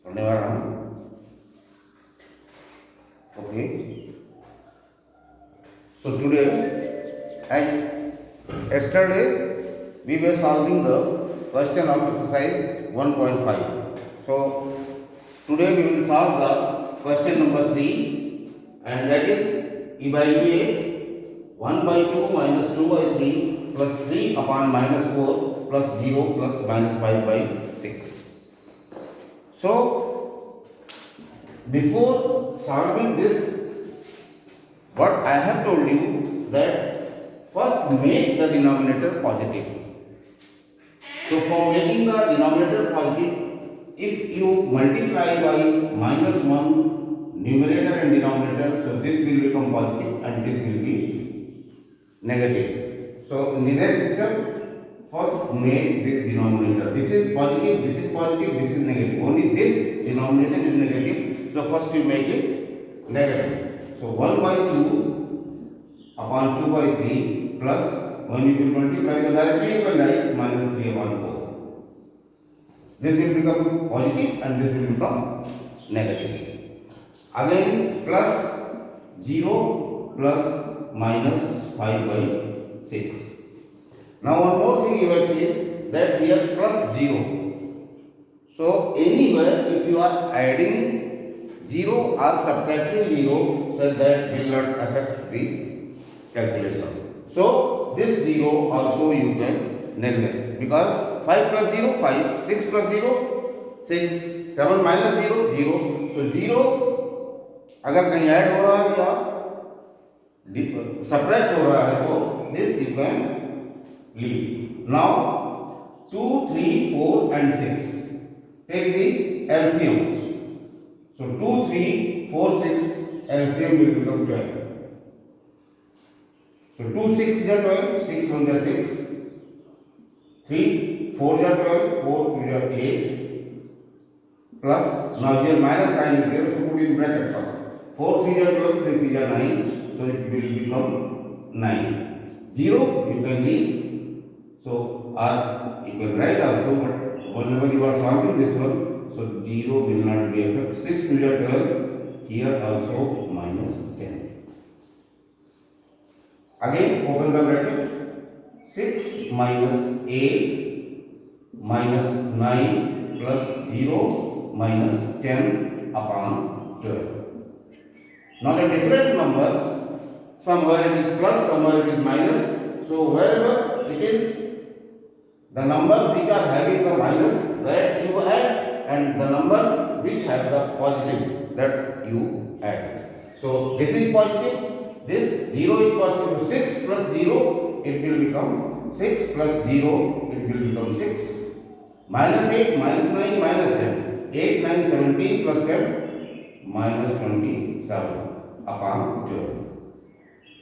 करने वाला हूँ. Okay. So today, yesterday we were solving the question of exercise 1.5. So today we will solve the question number 3, and that is evaluate 1 by 2 minus 2 by 3 plus 3 upon minus 4 plus 0 plus minus 5 by 6. So before solving this, what I have told you that first make the denominator positive. So for making the denominator positive, if you multiply by minus 1 numerator and denominator, so this will become positive and this will be negative. So in the next system, first make this denominator. This is positive, this is positive, this is negative. Only this denominator is negative. So first you make it negative. So 1 by 2 upon 2 by 3 plus, when you will multiply the directly you can write minus 3 upon 4. This will become positive and this will become negative. Again plus 0 plus minus 5 by 6. Now one more thing you have seen that here plus 0. So anywhere if you are adding 0 or subtracting 0, so that will not affect the calculation. So this 0 also you can neglect, because 5 plus 0 5, 6 plus 0 6, 7 minus 0 0. So 0 अगर कहीं add हो रहा है या subtract हो रहा है तो this you can leave. Now 2, 3, 4 and 6. Take the LCM. So 2, 3, 4, 6 LCM will become 12. So 2 6 is 12, 6 1 is 6, 3 4 is 12, 4 2 is 8, plus now here minus sign is there, so put in bracket first. 4 3 is 12, 3 3 is 9, so it will become 9. 0 you can leave, so or you can write also, but whenever you are solving this one, so 0 will not be affected. 6 2 is 12, here also minus 10. Again open the bracket. 6 minus 8 minus 9 plus 0 minus 10 upon 12. Now the different numbers, somewhere it is plus, somewhere it is minus. So wherever it is, the number which are having the minus, that you add, and the number which have the positive, that you add. So this is positive, this 0 is positive, 6 plus 0, it will become 6 plus 0, it will become 6. Minus 8, minus 9, minus 10. 8, 9, 17 plus 10, minus 27 upon 12.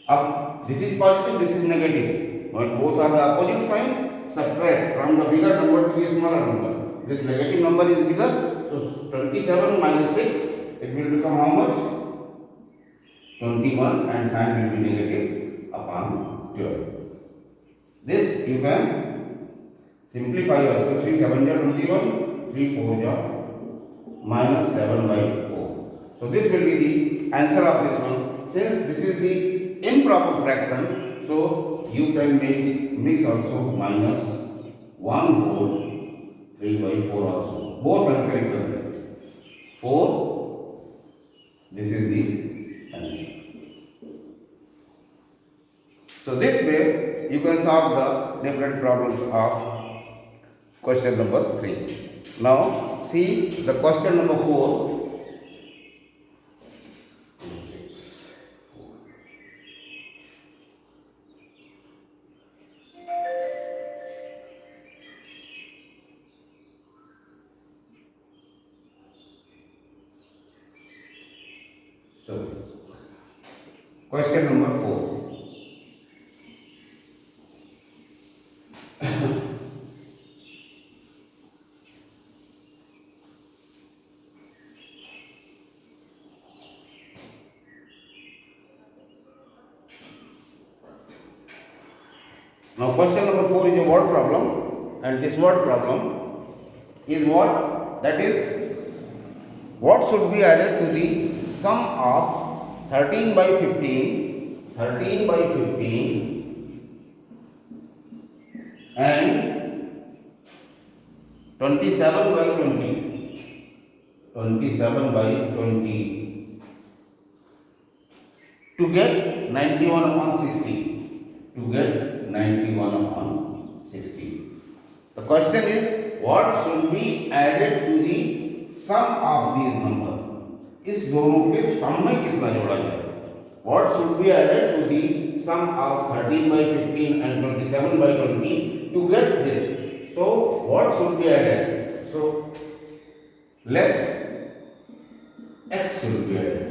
Up, this is positive, this is negative. When both are the opposite sign, subtract from the bigger number to the smaller number. This negative number is bigger, so 27 minus 6, it will become how much? 21, and sign will be negative upon 12. This you can simplify also. 3 7 is 21, 3 4 is minus 7 by 4. So this will be the answer of this one. Since this is the improper fraction, so you can make mix also minus 1 whole 3 by 4 also. Both answer you can get. 4, this is the answer. So this way you can solve the different problems of question number 3. Now see the question number 4. So question number 4. Now question number 4 is a word problem, and this word problem is what? That is what should be added to the sum of 13 by 15, 13 by 15 and 27 by 20, 27 by 20 to get 91 upon 60, to get 91 upon 60. The question is, what should be added to the sum of these number? इस दोनों के सम में कितना जोड़ा जाए? What should be added to the sum of 13 by 15 and 27 by 20 to get this? So what should be added? So let x should be added.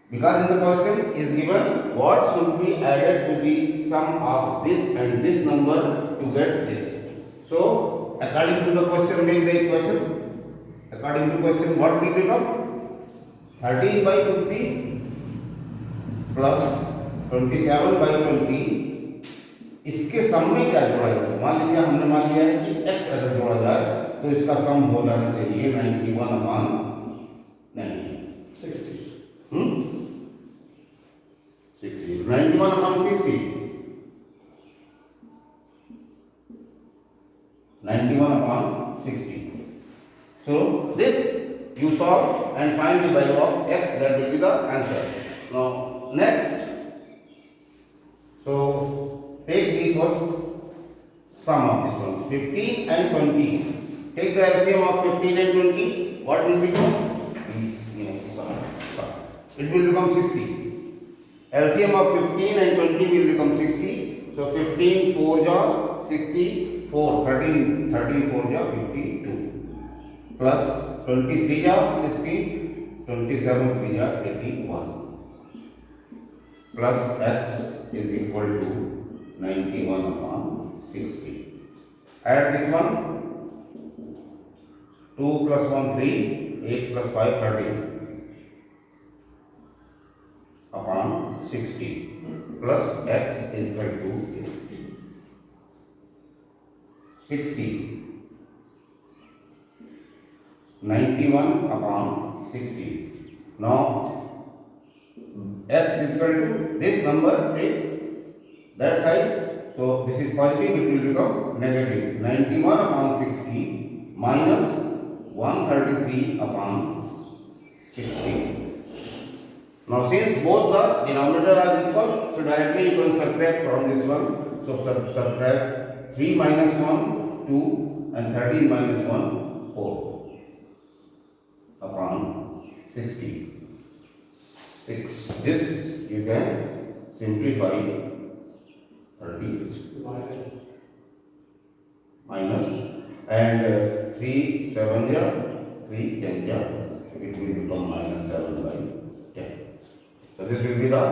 Because in the question is given what should be added to the sum of this and this number to get this. So according to the question, make the equation. According to question, what will become? 13 by 15 plus 27 by 20. इसके सम में क्या जोड़ा जाए? मान लीजिए हमने मान लिया है कि x अगर जोड़ा जाए तो इसका सम हो जाना चाहिए 91 upon 60. 91 upon 60. 91 upon 60. So this you solve and find the value of x, that will be the answer. Now next, so take the first sum of this one, 15 and 20. Take the LCM of 15 and 20. What will become? It will become 60. LCM of 15 and 20 will become 60. So 15 4 ja 64, 13 4 ja 52 plus 23 ja 60, 27 3 ja 81 plus x is equal to 91 upon 60. Add this one, 2 plus 1 3, 8 plus 5 13 upon 60 plus x is equal to 60. 91 upon 60. Now x is equal to this number, take that side. So this is positive, it will become negative. 91 upon 60 minus 133 upon 60. Now since both the denominator are equal, so directly you can subtract from this one. So subtract 3 minus 1 2 and 13 minus 1 4 upon 60. 6. This you can simplify. 30 minus and 3 7 ja 3 10 ja, it will become minus 7 by 10. So this will be the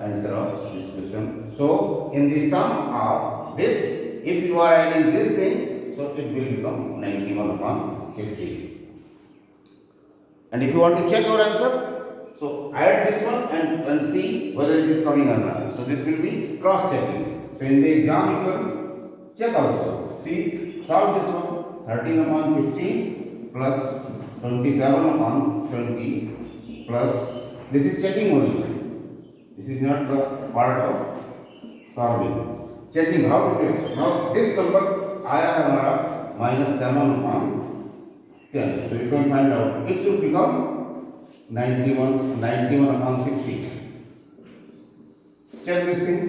answer of this question. So in the sum of this, if you are adding this thing, so it will become 91 upon 60. And if you want to check your answer, so add this one and see whether it is coming or not. So this will be cross checking. So in the exam you can check also. See, solve this one. 13 upon 15 plus 27 upon 20 plus, this is checking only. This is not the part of solving. Checking how to check. Now this number आया है हमारा -7 upon 10. So you can find out. It should become 91 upon 60. Check this thing.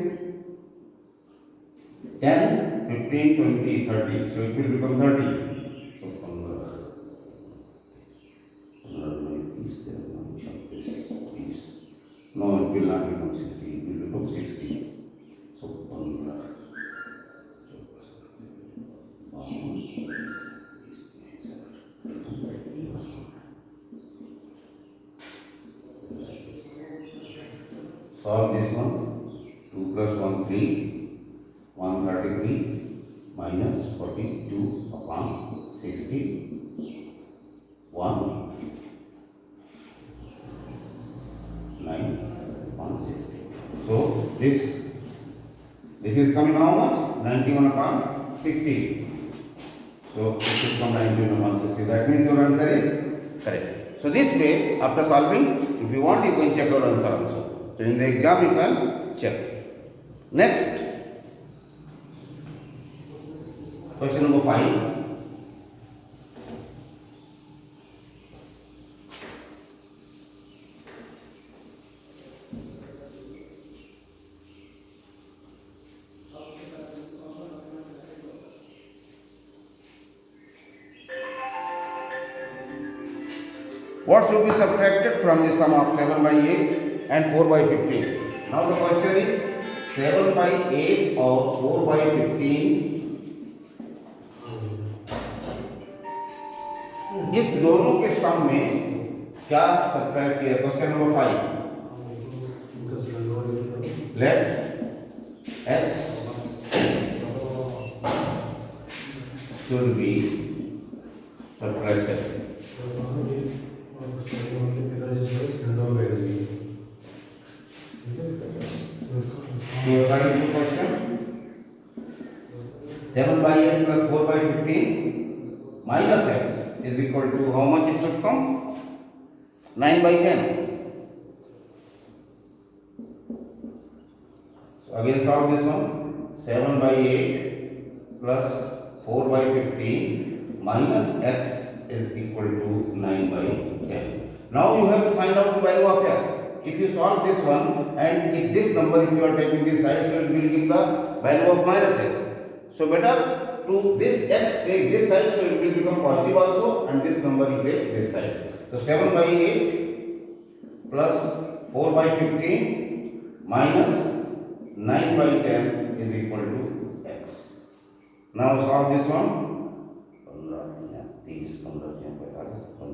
10, 15, 20, 30. So it will become 30. So no, it will not become 60. It will become 60. So solve this one. 2 plus 1 3, 133 minus 42 upon 60, 1 9 upon 60. So this is coming how much? 91 upon 160. So it should come 90 into 160. That means your answer is correct. So this way, after solving, if you want, you can check your answer also. So in the exam, you can check. Next, question number 5. What should be subtracted from the sum of 7 by 8 and 4 by 15? Now the question is 7 by 8 or 4 by 15. इस दोनों के सम में क्या subtract किया? Question number 5. Let x should be subtracted. So according to question, 7 by 8 plus 4 by 15 minus x is equal to how much it should come? 9 by 10. So again solve this one. 7 by 8 plus 4 by 15 minus x is equal to 9 by 10. Now you have to find out the value of x. If you solve this one and if this number, if you are taking this side, so it will give the value of minus x. So better to this x take this side, so it will become positive also, and this number you take this side. So 7 by 8 plus 4 by 15 minus 9 by 10 is equal to x. Now solve this one. 15, 30, 45,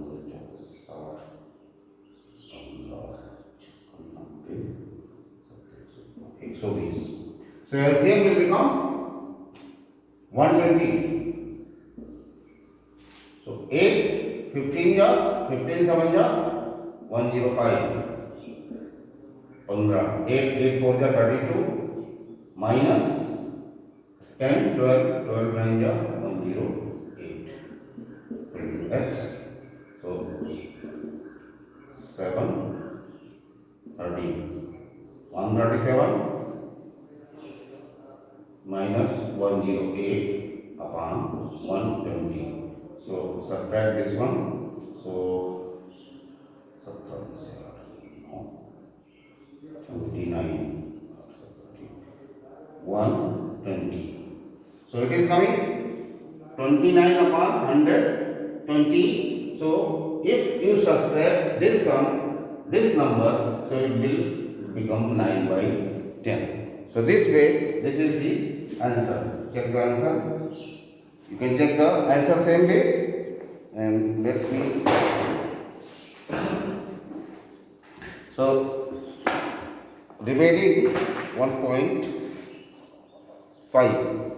120. So LCM will become 120. So 8, 15 ja, 15 7 ja, 105. 15, 8, 8 4 ja, 32 minus 10, 12, 12 9 ja, 108. X. So 7, 13. 137 minus 108 upon 120. So subtract this one. So subtract 29, 120. So it is coming 29 upon 120. So if you subtract this sum, this number, so it will become 9 by 10. So this way, this is the answer. Check the answer. You can check the answer same way. And let me. So remaining 1.5.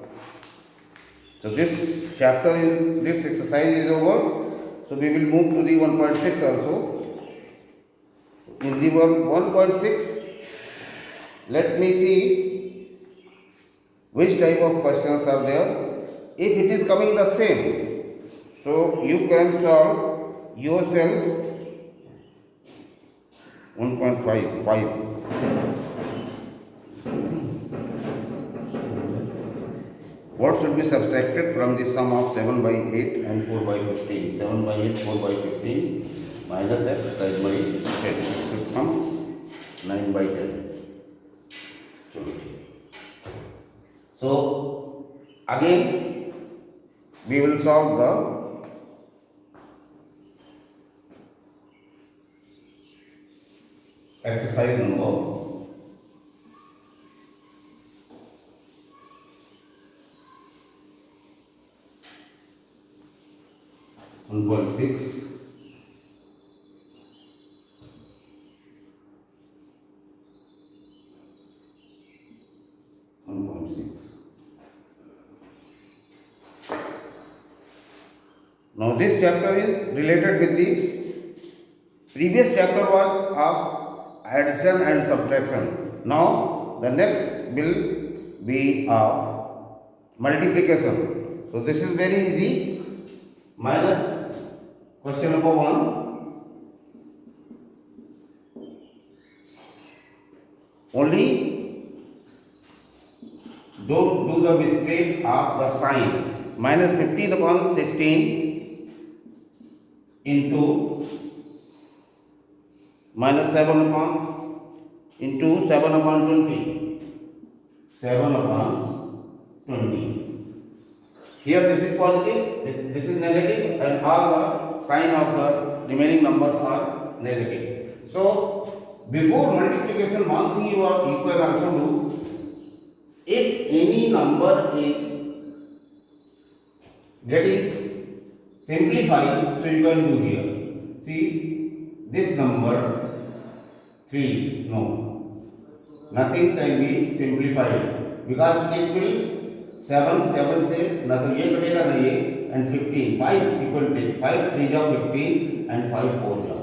So this chapter, this exercise is over. So we will move to the 1.6 also. In the 1.6. Let me see which type of questions are there. If it is coming the same, so you can solve yourself 1.5. What should be subtracted from the sum of 7 by 8 and 4 by 15? 7 by 8, 4 by 15 minus x, 9 by 10. It should come 9 by 10. So again we will solve the exercise number 1.6. Now this chapter is related with the previous chapter was of addition and subtraction. Now the next will be of multiplication. So this is very easy. Minus question number 1. Only don't do the mistake of the sign. Minus 15 upon 16 into minus 7 upon into 7 upon 20. 7 upon 20. Here this is positive, this is negative, and all the sign of the remaining numbers are negative. So before multiplication, one thing you can also do. If any number is getting simplified, so you can do here. See this number 3, no, nothing can be simplified because it will 7 से ना तो ये कटेगा ना ये, and 15 5 you can take 5 3 जा 15 and 5 4 जा.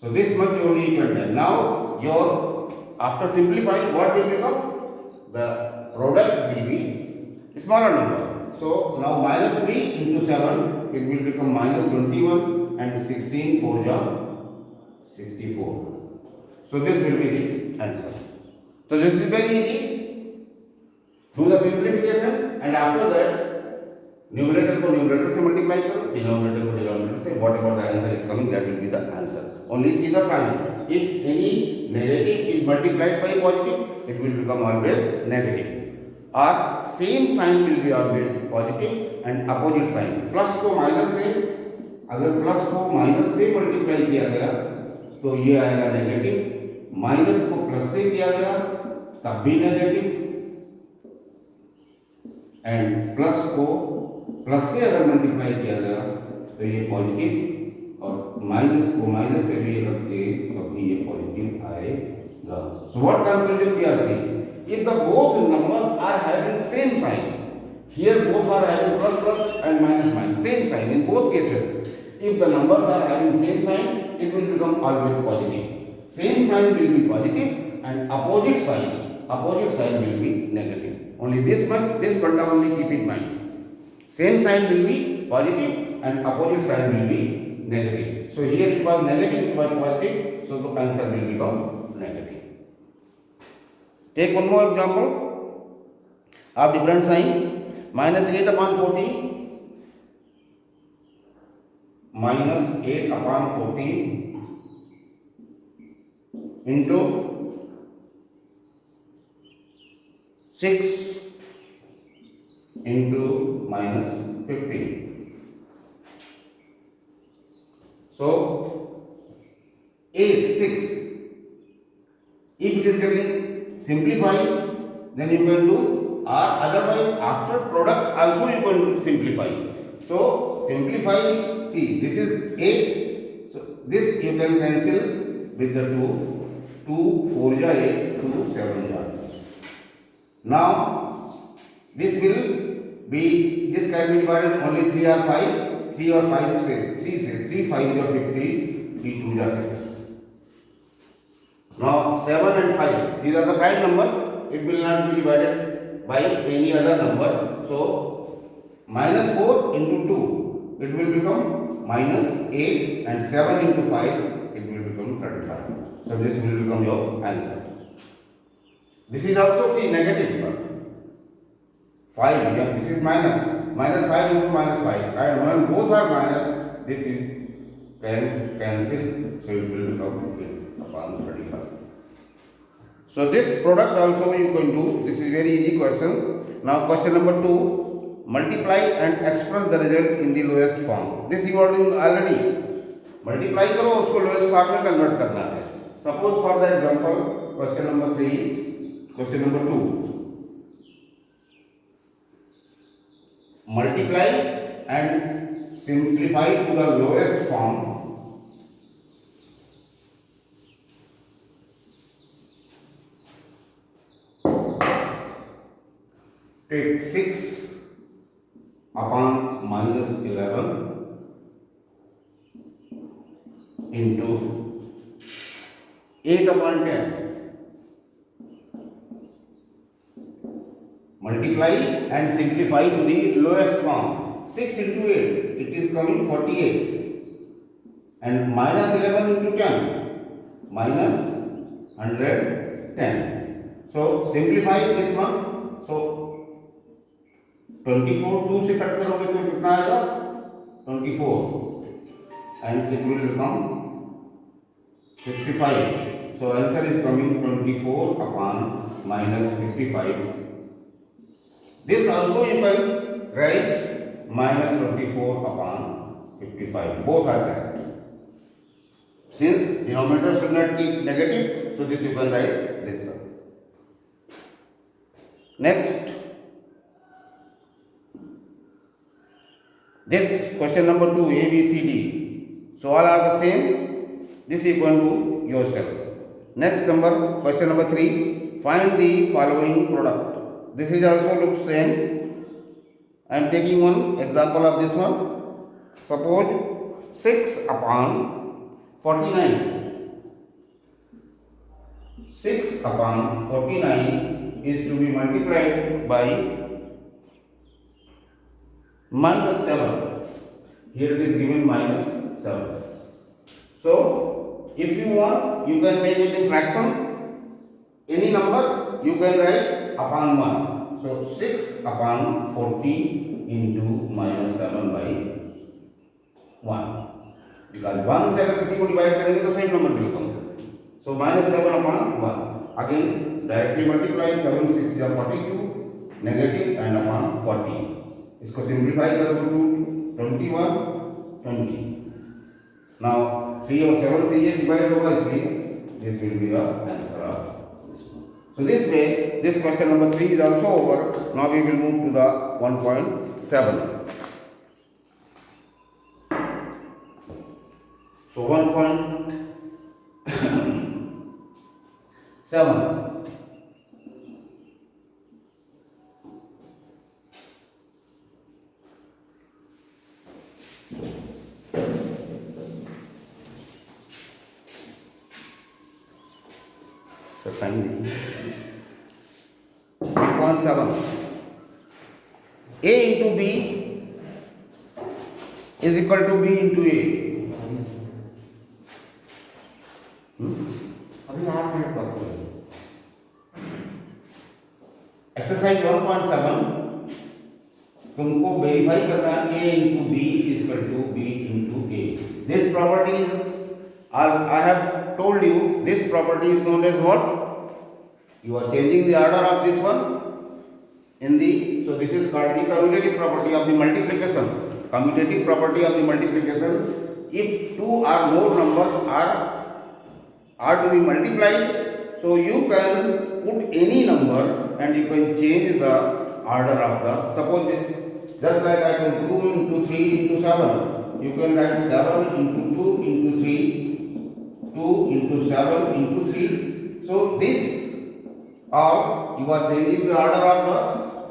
So this much only you can take. Now your after simplifying, what will become? The product will be smaller number. So now minus 3 into 7, it will become minus 21 and 16 4 ja 64. So this will be the answer. So this is very easy. Do the simplification and after that numerator को numerator से multiply करो, denominator को denominator से, whatever the answer is coming, that will be the answer. Only see the sign. If any negative is multiplied by positive, it will become always negative. Or same sign will be always positive and opposite sign. Plus को minus से, अगर plus को minus से multiply किया गया तो ये आएगा negative. Minus को plus से किया गया तब भी negative. एंड प्लस को प्लस से अगर मल्टीप्लाई किया गया तो ये पॉजिटिव, और माइनस को माइनस से भी रखते तो भी ये पॉजिटिव आएगा. So what conclusion we are seeing? If the both numbers are having same sign, here both are having plus plus and minus minus, same sign in both cases. If the numbers are having same sign, it will become always positive. Same sign will be positive and opposite sign will be negative. Only this much, this funda only keep in mind. Same sign will be positive and opposite sign will be negative. So here it was negative, it was positive, so the answer will become negative. Take one more example of different sign. Minus 8 upon 14. Minus 8 upon 14 into 6 into minus 15. So 8 6. If it is getting simplified, then you can do, or otherwise after product also you can simplify. So simplify. See, this is 8. So this you can cancel with the 2. 2 4 ja 8, 2 7 ja. Now this will be, this can be divided only 3 or 5. 3 or 5 say 3 say 3 5 is 15, 3 2 is 6. Now 7 and 5, these are the prime numbers. It will not be divided by any other number. So minus 4 into 2, it will become minus 8, and 7 into 5, it will become 35. So this will become your answer. This is also the negative one. 5, yeah, this is minus. Minus 5 into minus 5. And when both are minus, this is can cancel. So it will become 8 upon 35. So this product also you can do. This is very easy question. Now question number 2. Multiply and express the result in the lowest form. This you are doing already. Multiply करो, उसको lowest form में convert करना है. Suppose for the example, question number 3. Question number 2. Multiply and simplify to the lowest form. Take 6 upon minus 11 into 8 upon 10. multiply and simplify to the lowest form. 6 into 8, it is coming 48, and minus 11 into 10, minus 110. So simplify this one. So 24 2 से cut करोगे तो कितना आएगा? 24, and it will become 55. So answer is coming 24 upon minus 55. This also you can write minus 24 upon 55. Both are correct. Since denominator should not keep negative, so this you can write this term. Next, this question number 2, A, B, C, D. So all are the same. This you can do yourself. Next number, question number 3, find the following product. This is also looks same. I am taking one example of this one. Suppose 6 upon 49. 6 upon 49 is to be multiplied by minus 7. Here it is given minus 7. So, if you want, you can make it in fraction. Any number you can write upon 1. So, 6 upon 40 into minus 7 by 1. Because 1 से अगर किसी को divide करेंगे तो same number will come. So, minus 7 upon 1. Again, directly multiply 7 6 is 42, negative and upon 40. इसको simplify करोगे to 21, 20. Now 3 और 7 से ये divide होगा इसलिए this will be the answer of this one. So this way, this question number 3 is also over. Now we will move to the 1.7. So 1.7. So finally 1.7. A into B is equal to B into A. अभी 8 minute बाकी है. Exercise 1.7 तुमको verify करना है A into B is equal to B into A. This property is, I have told you, this property is known as what? You are changing the order of this one in the, so this is called the commutative property of the multiplication. Commutative property of the multiplication. If two or more numbers are to be multiplied, so you can put any number and you can change the order of the, suppose just like I put 2 into 3 into 7, you can write 7 into 2 into 3, 2 into 7 into 3. So this, or you are changing the order of the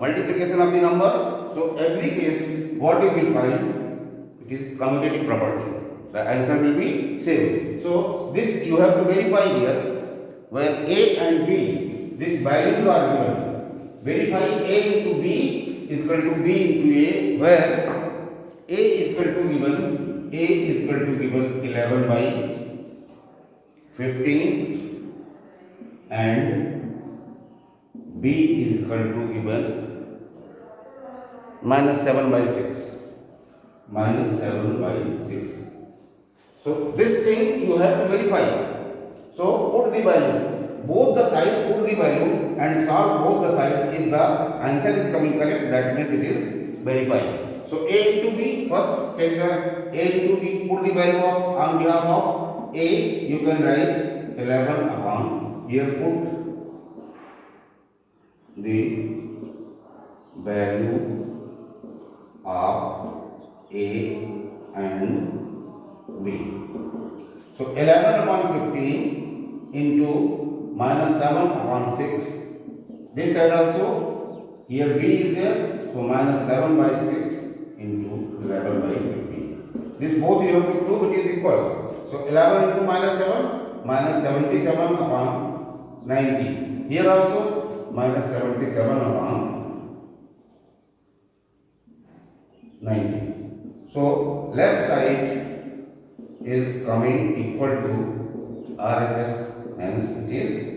multiplication of the number. So every case, what you will find, it is commutative property. The answer will be same. So this you have to verify here, where A and B, these values are given. Verify A into B is equal to B into A, where A is equal to given 11 by 15 and B is equal to given minus 7 by 6. Minus 7 by 6. So this thing you have to verify. So put the value, both the side put the value and solve both the side. If the answer is coming correct, that means it is verified. So A into B, first take the A into B, put the value of on behalf of A, you can write 11 upon, here put the value of A and B. So 11 upon 15 into minus 7 upon 6. This side also, here B is there, so minus 7 by 6 into 11 by 15. This both you have to prove it is equal. So 11 into minus 7, minus 77 upon 90. Here also minus 77 upon 90. So left side is coming equal to RHS, hence it is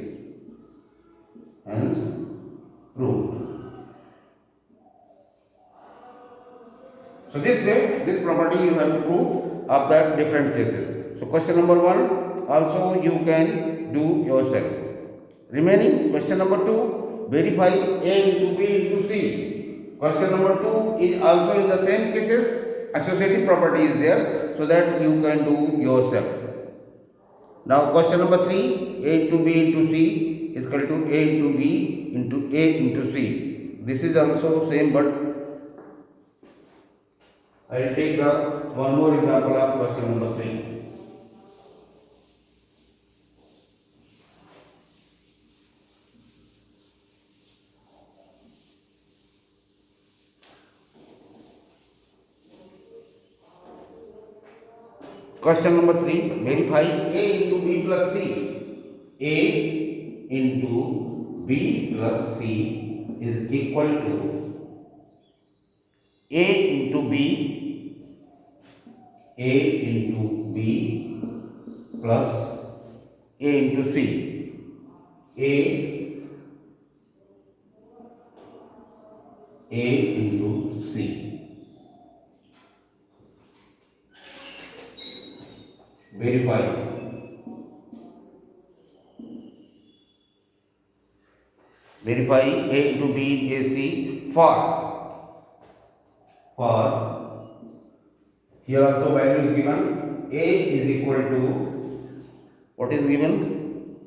proved. So this way, this property you have to prove of that different cases. So question number 1 also you can do yourself. Remaining question number 2, verify A into B into C. Question number 2 is also in the same cases, associative property is there, so that you can do yourself. Now question number 3, A into B into C is equal to A into B into A into C. This is also same, but I will take the one more example of question number 3. Question number 3, verify A into B plus C. A into B plus C is equal to A into B plus A into C. A into C. Verify. Verify A into B into C for here also value is given. A is equal to, what is given?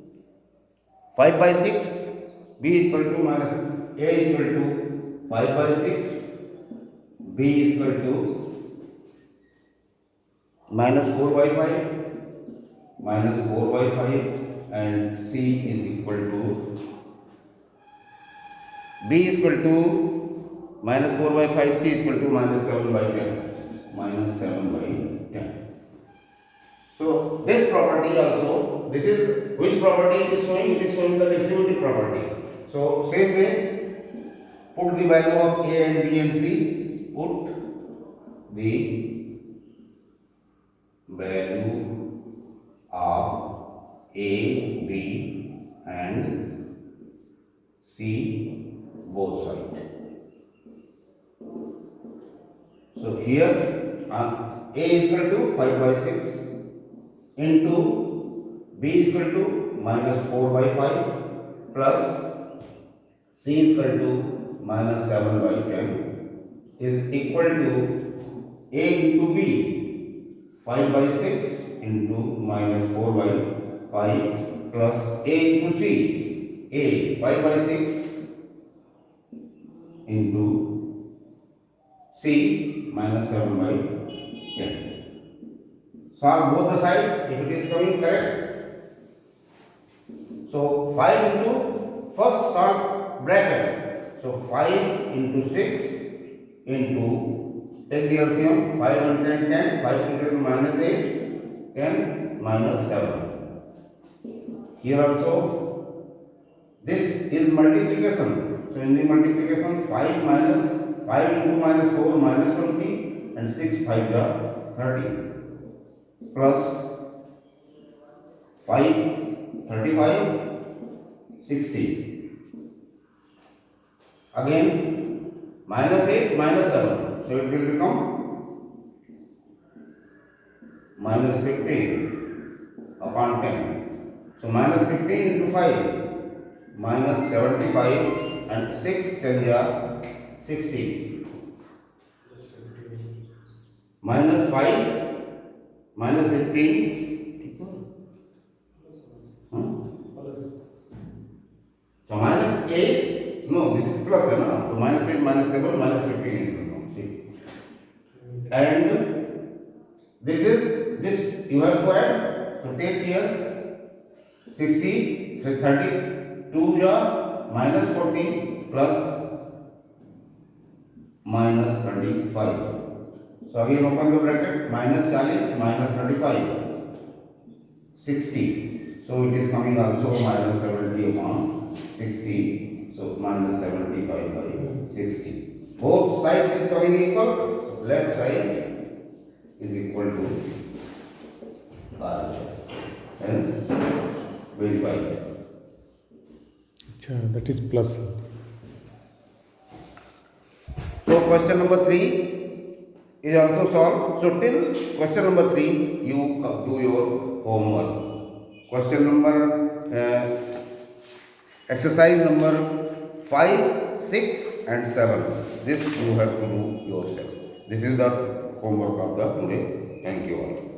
5 by 6. B is equal to minus, A is equal to 5 by 6. B is equal to minus 4 by 5. And C is equal to, B is equal to minus 4 by 5, C is equal to minus 7 by 10. So this property also, this is which property it is showing? It is showing the distributive property. So same way, put the value of A and B and C. Put the value of A, B and C both sides. So here A is equal to 5 by 6 into B is equal to minus 4 by 5 plus C is equal to minus 7 by 10 is equal to A into B 5 by 6 into minus 4 by 5 plus A into C, A 5 by 6 into C minus 7 by 10. Solve both the sides if it is coming correct. So 5 into, first solve bracket. So 5 into 6 into, take the LCM, 5 and 10, 10, 5 to minus 8, 10 minus 7. Here also, this is multiplication. So in the multiplication, 5 into minus 4 minus 20 and 6 5 are 30 plus 5 35 60. Again minus 8 minus 7. So it will become minus 15 upon 10. So minus 15 into 5 minus 75 and 6 10 are 60. Minus 5 minus 15 so minus 8, no, this is plus, so minus 8 minus 7 minus 15 see. And this is, this you have to add, so take here 60, so 32 are minus 40 plus minus 35. So again open the bracket, minus 40 minus 35, 60. So it is coming also minus 70 upon 60. So minus 75 by 60. Both sides is coming equal. So left side is equal to RHS. Hence, verify. अच्छा, that is plus. So question number 3 is also solved. So till question number 3 you do your homework. Question number exercise number 5, 6 and 7. This you have to do yourself. This is the homework of the today. Thank you all.